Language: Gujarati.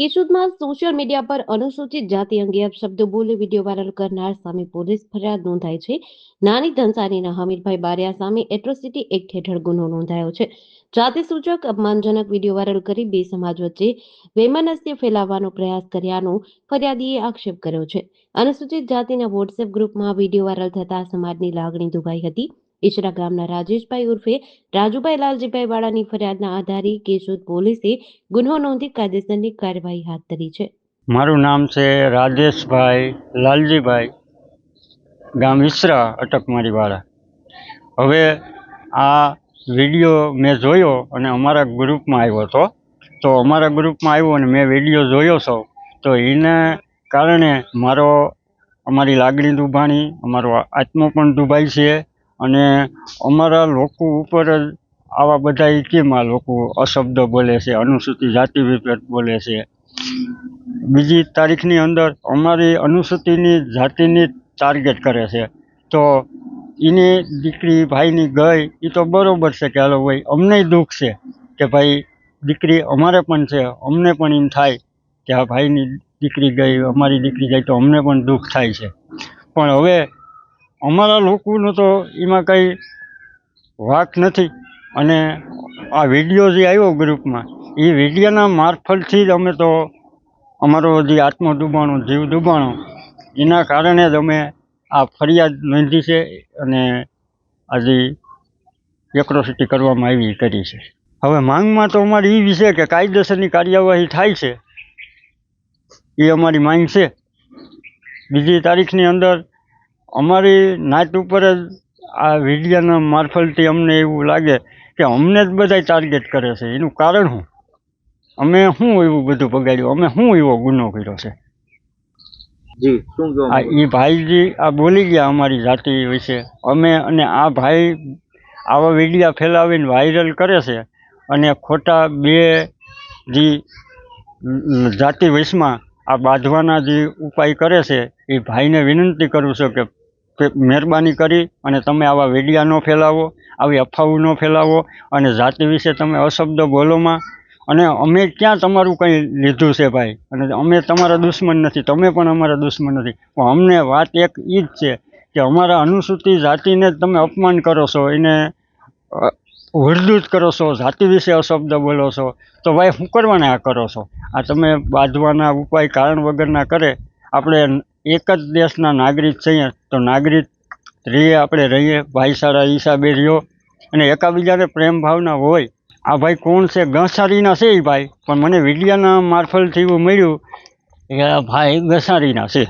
કેશોદમાં સોશિયલ મીડિયા પર અનુસૂચિત જાતિ અંગે અપશબ્દો બોલી વિડીયો વાયરલ કરનાર સામે પોલીસ ફરિયાદ નોંધાઈ છે. નાની ધનસારીના હમીરભાઈ બારિયા સામે એટ્રોસિટી એક્ટ હેઠળ ગુનો નોંધાયો છે. જાતિ સૂચક અપમાનજનક વિડીયો વાયરલ કરી બે સમાજ વચ્ચે વૈમનસ્ય ફેલાવવાનો પ્રયાસ કર્યાનો ફરિયાદીએ આક્ષેપ કર્યો છે. અનુસૂચિત જાતિના વોટ્સએપ ગ્રુપમાં વિડીયો વાયરલ થતા સમાજની લાગણી દુભાઈ હતી. ઈશરા ગામના રાજેશભાઈ ઉર્ફે રાજુભાઈ લાલજીભાઈ વાળાની ફરિયાદના આધારે કેશોદ પોલીસે ગુનો નોંધી કાયદેસરની કાર્યવાહી હાથ ધરી છે. મારું નામ છે રાજેશભાઈ લાલજીભાઈ, ગામ ઈસરા, અટકમારી વાળા. હવે આ વિડીયો મેં જોયો અને અમારા ગ્રુપમાં આવ્યો હતો. તો અમારા ગ્રુપમાં આવ્યો અને મેં વિડીયો જોયો છો, તો એને કારણે અમારી લાગણી દુભાણી, અમારો આત્મો પણ દુભાય છે. અને અમારા લોકો ઉપર જ આવા બધા કેમ આ લોકો અશબ્દો બોલે છે, અનુસૂચિત જાતિ વિપરીત બોલે છે. બીજી તારીખની અંદર અમારી અનુસૂચિતની જાતિની ટાર્ગેટ કરે છે. તો એની દીકરી ભાઈની ગઈ એ તો બરાબર છે કે હાલો ભાઈ અમને દુઃખ છે કે ભાઈ દીકરી અમારે પણ છે, અમને પણ એમ થાય કે આ ભાઈની દીકરી ગઈ, અમારી દીકરી ગઈ, તો અમને પણ દુઃખ થાય છે. પણ હવે અમારા લોકોનો તો એમાં કંઈ વાંક નથી. અને આ વિડીયો જે આવ્યો ગ્રુપમાં, એ વિડીયોના મારફતથી જ અમે તો અમારો જે આત્મો દુબાણો, જીવ દુબાણો, એના કારણે જ અમે આ ફરિયાદ નોંધી છે અને આજે એટ્રોસિટી કરવામાં કરી છે. હવે માંગમાં તો અમારી એ વિશે કે કાયદેસરની કાર્યવાહી થાય છે, એ અમારી માંગ છે. બીજી તારીખની અંદર અમારી નાત ઉપર જ આ વિડીયોના મારફતથી અમને એવું લાગે કે અમને જ બધા ટાર્ગેટ કરે છે. એનું કારણ શું? અમે શું એવું બધું બગાડ્યું? અમે શું એવો ગુનો કર્યો છે? એ ભાઈજી આ બોલી ગયા અમારી જાતિ વિશે. અને આ ભાઈ આવા વિડીયા ફેલાવીને વાયરલ કરે છે અને ખોટા બે જે જાતિ વશમાં આ બાંધવાના જે ઉપાય કરે છે, એ ભાઈને વિનંતી કરું છું કે મહેરબાની કરી અને તમે આવા વિડીયા ન ફેલાવો, આવી અફવાઓ ન ફેલાવો અને જાતિ વિશે તમે અશબ્દો બોલોમાં. અને અમે ક્યાં તમારું કંઈ લીધું છે ભાઈ? અને અમે તમારા દુશ્મન નથી, તમે પણ અમારા દુશ્મન નથી. પણ અમને વાત એક એ જ છે કે અમારા અનુસૂચિત જાતિને જ તમે અપમાન કરો છો, એને ઉર્દૂત કરો છો, જાતિ વિશે અશબ્દ બોલો છો. તો ભાઈ શું કરવાના આ કરો છો? આ તમે બાંધવાના ઉપાય કારણ વગરના કરે. આપણે એક જ દેશના નાગરિક છીએ, તો નાગરિક રહીએ, આપણે રહીએ ભાઈચારા હિસાબે રહ્યો અને એકાબીજાને પ્રેમ ભાવના હોય. આ ભાઈ કોણ છે? ગસારીના છે એ ભાઈ, પણ મને વિડીયાના મારફતથી એવું મળ્યું કે આ ભાઈ ગસારીના છે.